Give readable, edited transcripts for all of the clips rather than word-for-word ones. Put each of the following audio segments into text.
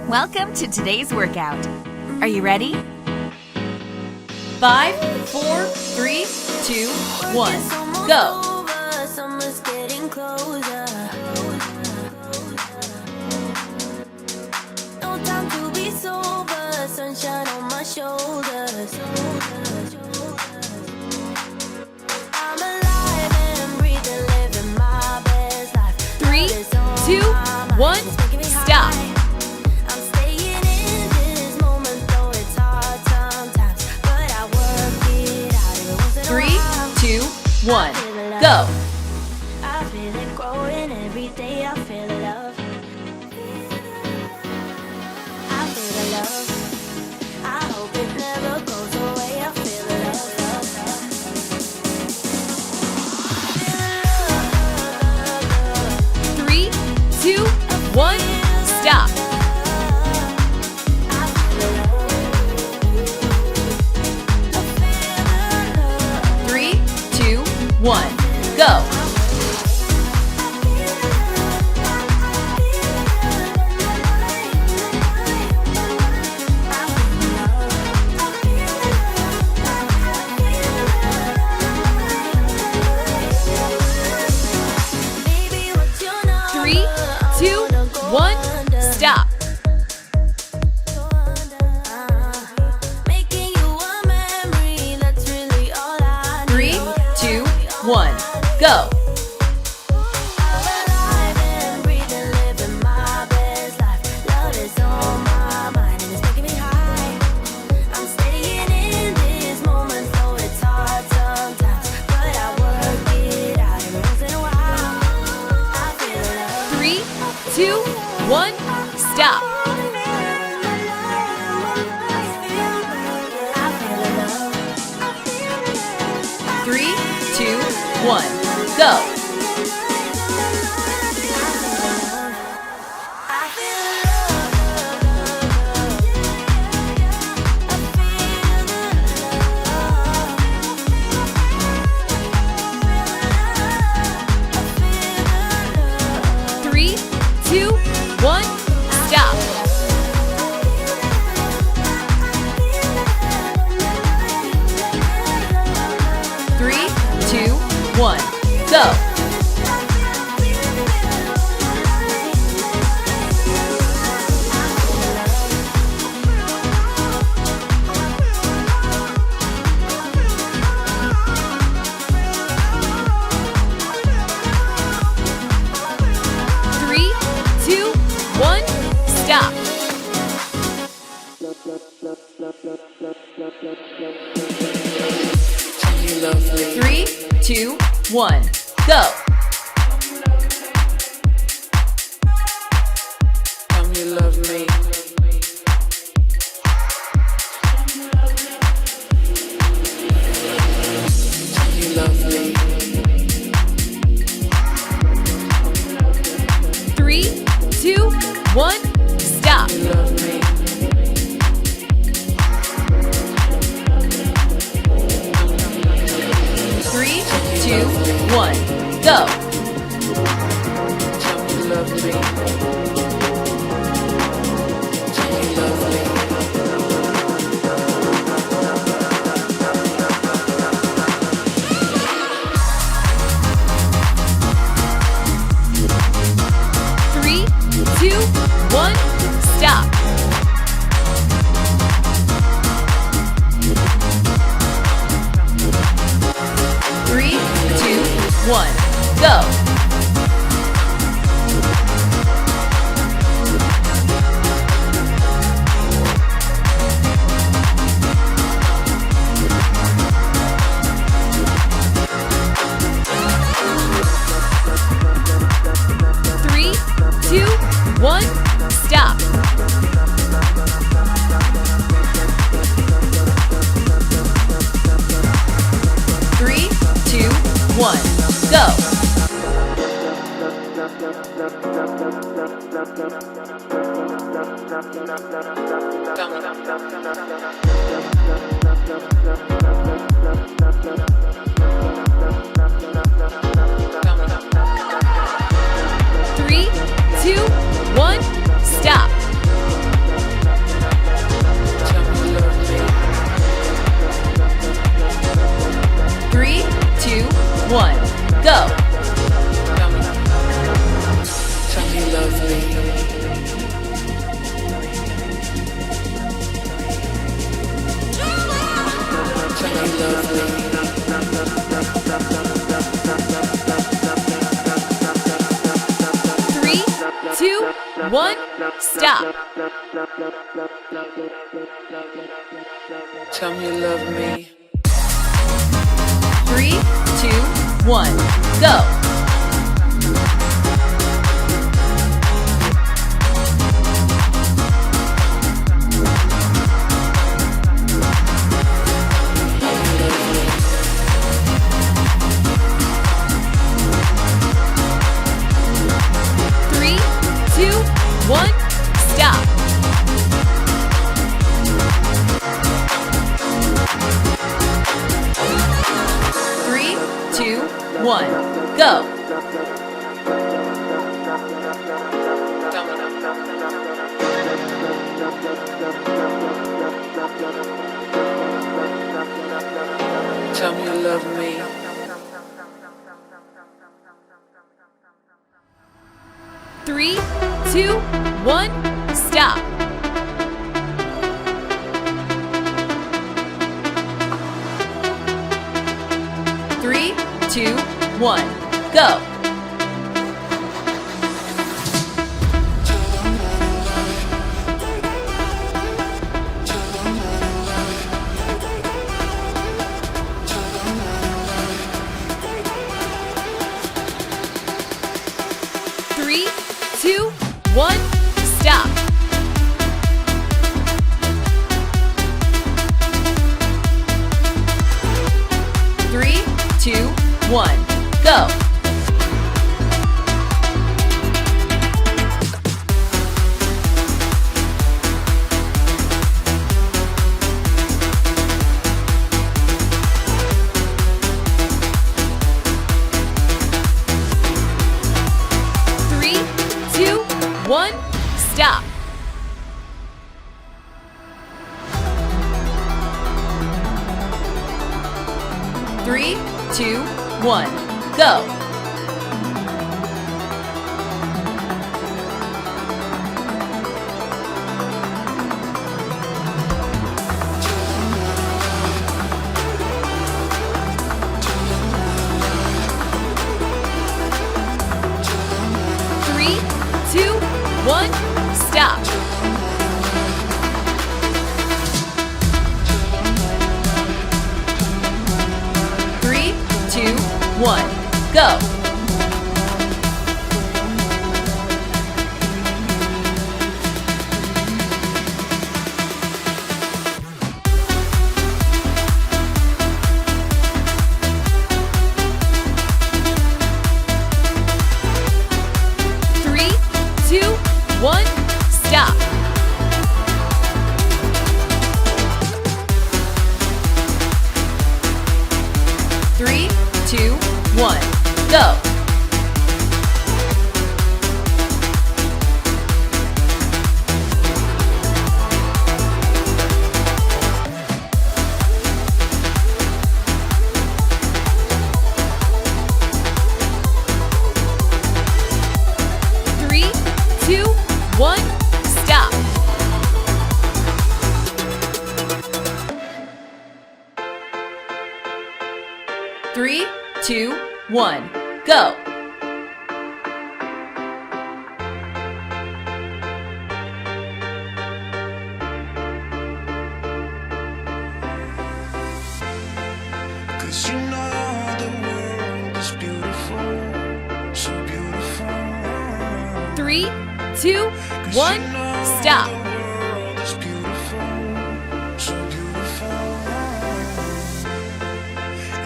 Welcome to today's workout. Are you ready? 5, 4, 3, 2, 1, go! No time to be sober, sunshine on my shoulders. I'm alive and breathing, living my best life. 3, 2, 1, stop! I'm staying in this moment, though it's hard sometimes, but I work it out every once in a 3, while. 2, 1, go! I feel it growing every day. I feel the love. I feel the love. I hope it never goes away. I feel the love. I feel the love. 3, 2, 1, stop! I feel the love. I feel the love. 3, 2, 1, go! 3, 2, 1, stop! 3, 2, 1, go! 3, 2, 1, stop! 3, 2, 1, go! 3, 2, 1, stop! 3, 2, 1, go! 3, 2, 1, stop! 3, 2, 1, go! Tell me you love me. Tell me you love me. 3, 2, 1, stop! You love me. 3, 2, 1, go! Tell me you love me. Tell me you love me. 3, 2, 1, stop! 3, 2, 1, go! 3, 2, 1, stop! 3, 2, 1, go! 3, 2, 1, stop! 1, stop. Tell me you love me. 3, 2, 1, go. 3, 2, 1, stop. 3, 2, 1, go. Tell me you love me. 3, 2, 1, stop. 3, 2, 1, go. 3, 2, 1, stop. 3, 2, 1, go. 3, 2, 1, stop. 3, 2, 1, go. 3, 2, 1, stop. 3, 2, 1, go. 3, 2, 1, stop. 3, 2, 1, go. 3, 2, 1, stop. 3, 2, 1, go. 'Cause you know the world is beautiful, so beautiful. 3, 2, 1, stop. The world is beautiful, so beautiful.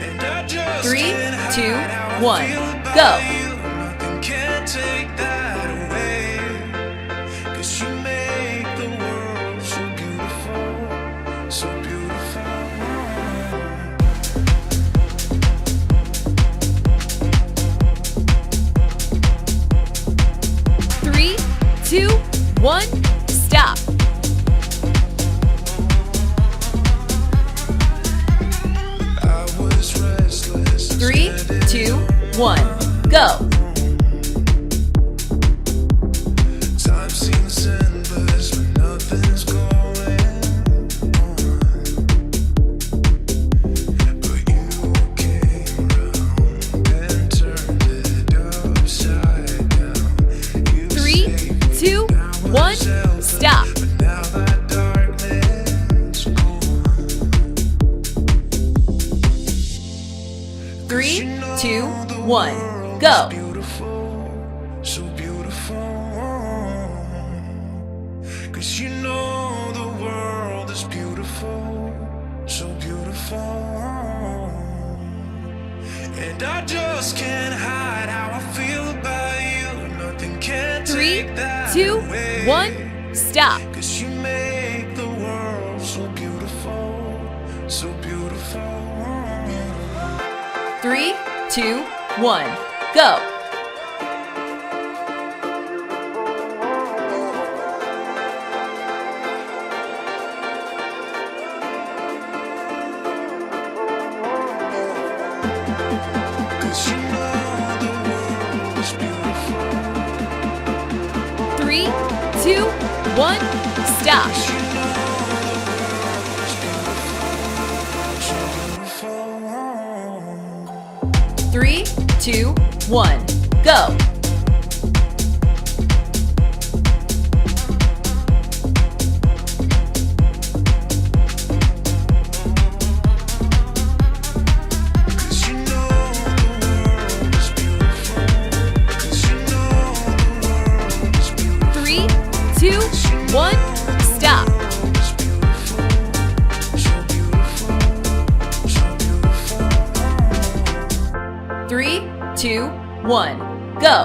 And I just 3, can't 2, hide how I 1, feel about go. you. Nothing can take that away. 'Cause you make the world so beautiful, so beautiful. 3, 2, 1, stop. 3, 2, 1, go. Time seems endless when nothing's going on. But you came round and turned it upside down. You 3, 2, stop. But now that darkness gone. 3, 2, 1, go. Beautiful, so beautiful. 'Cause you know the world is beautiful, so beautiful. And I just can't hide how I feel about you. Nothing can 3, take that 2, away. 1, stop. 'Cause you make the world so beautiful, so beautiful. 3, 2, 1, go. Cause you know the world is beautiful. 3, 2, 1, stop. You know the world is beautiful, so beautiful. 3, 2, 1, go. 'Cause you know the world is beautiful. 'Cause you know the world is beautiful. 3, 2, 1, stop. It's beautiful, so beautiful, so beautiful. 3, 2, 1, go.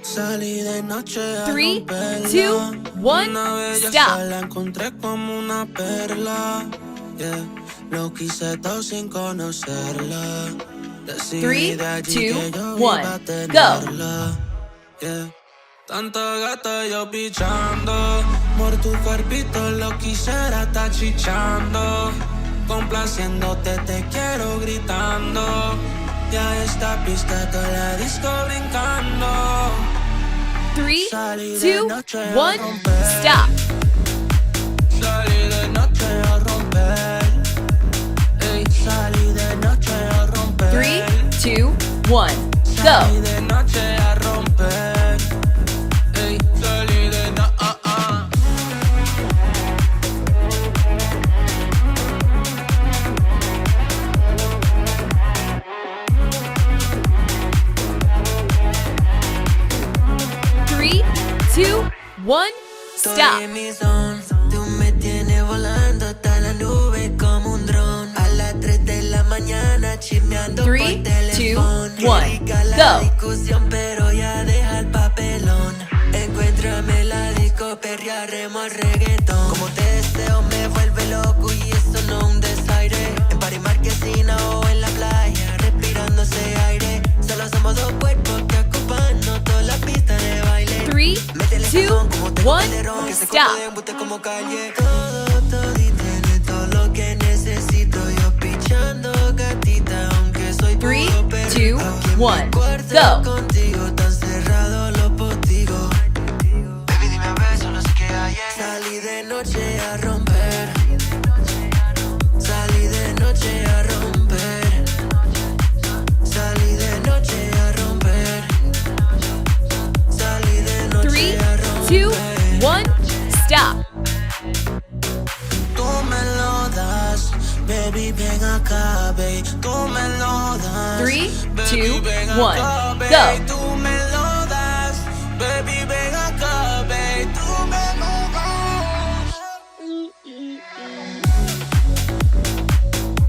Salí de noche a 3, romperla. 2, 1, Una bella stop. la encontré como una perla. Yeah. Lo quise todo sin conocerla. Decidí 3, de allí 2, que yo 1, iba a go. tenerla. Yeah. Tanta gata yo pichando. Por tu cuerpito lo quisiera estar chichando. Complaciéndote te quiero gritando. Ya esta pista toda la disco brincando. 3, Salí de 2, noche a 1, romper. stop. Salí de noche a romper. Ey, salí de noche a romper. 3, 2, 1, Salí go. de noche a romper. Ey, salí de no. 3, 2, 1, Estoy stop. en mi zone. Tú me tienes volando hasta la nube como un dron. A las 3 de la mañana chismeando 3, por teléfono. 2, Qué 1, rica la go. discusión, pero ya deja el papelón. Encuéntrame la disco, perrearemos al reggaetón. Como te deseo me vuelve loco y eso no es un desaire. En París, Marquesina o en la playa, respirando ese aire. Solo somos dos cuerpos que ocupan no toda la pista de baile. 3, 2, 1, stop. Como calle. Todo, todita, tiene todo lo que necesito. Yo pichando gatita, aunque soy 3, puro perro. 2, Aquí en mi 1, cuarto go. contigo, tan cerrado los postigos. Baby, dime a ver, solo sé que ayer salí de noche a romper. Salí de noche a romper. Salí de noche a romper. Salí de 3, noche a 2, romper. 1, stop. Tú me lo das, baby, ven acá, baby. Tú me lo das. 3, baby, 2, ven 1, acá, baby. go. Tú me lo das, baby, ven acá, baby. Tú me lo das.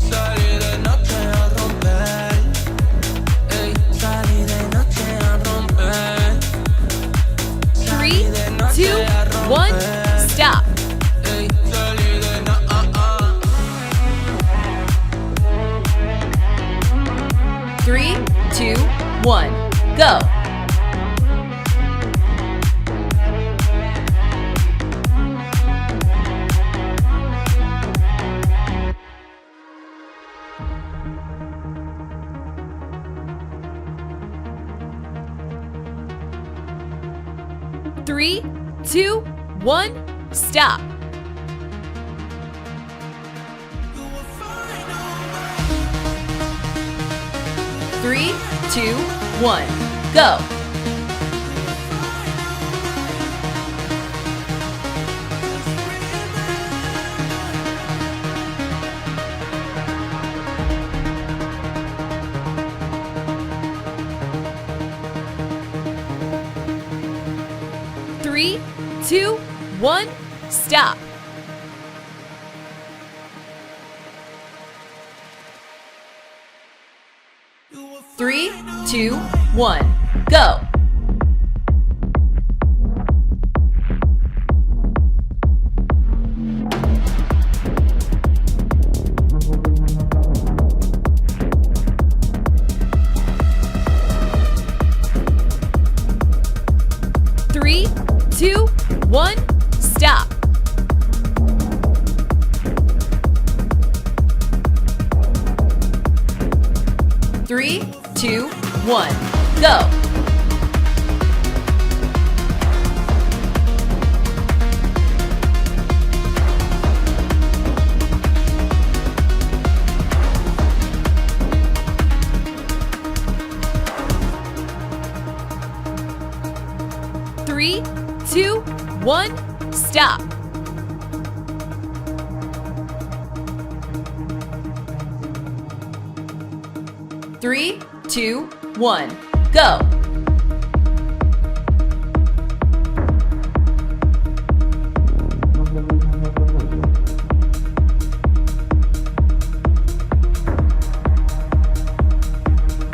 Salí de noche a romper. Ey, salí de noche a romper. 3, 2, 1, stop. Ey, salí de no. 3, 2, 1, go. Three, two, 1, stop. 3, 2, 1, go. 3, 2, 1, stop. 3, 2, 1, go. 3, 2, 1, stop. 3, 2, 1, go. 3, 2, 1, stop. 3, 2, 1, go. 3, 2, 1, stop. 3,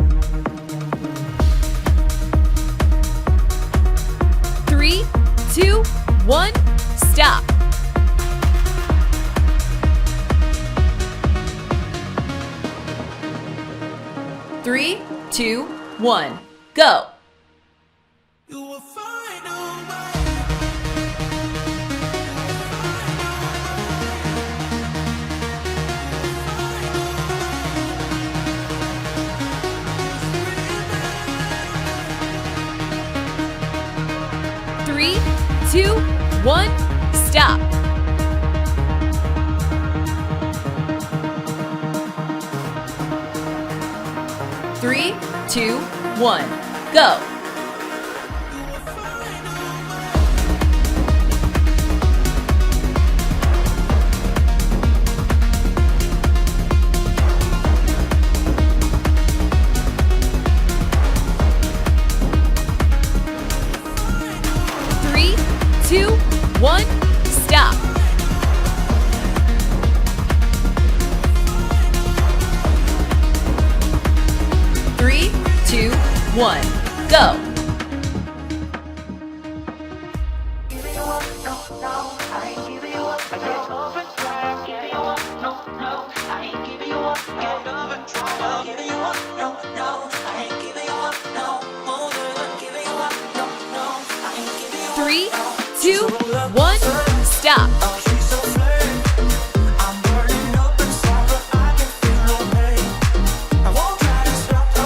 2, 1, go. 3, 2, 1, stop. 3, 2, 1, go. 3, 2, 1, stop. 3, 2, 1, go. 3, 2, 1, stop.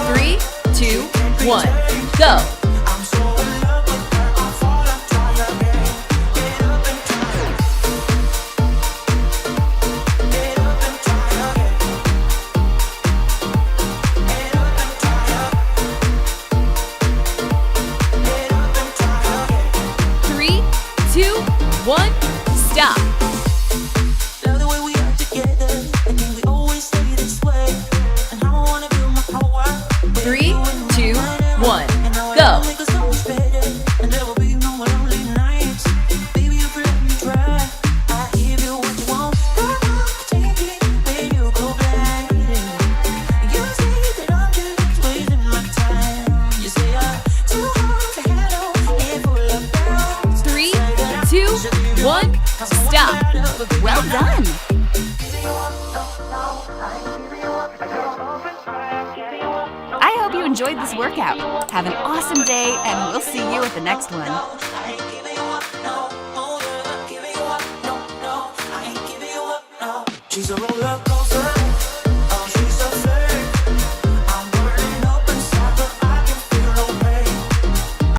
3, 2, 1, go. 3, 2, 1, stop. Love the way we are together, and we always stay this way. And I wanna build my whole world. 3, 2, 1, go. Make us so much better, and there will be no more lonely nights. Baby, if you let me try, I give you what you want. Take it when you go blind. You say that I'm just wasting my time. You say I'm too hard to handle and full of doubts. 3, 2, 1, stop. Well done. I hope you enjoyed this workout. Have an awesome day, and we'll see you at the next one. She's a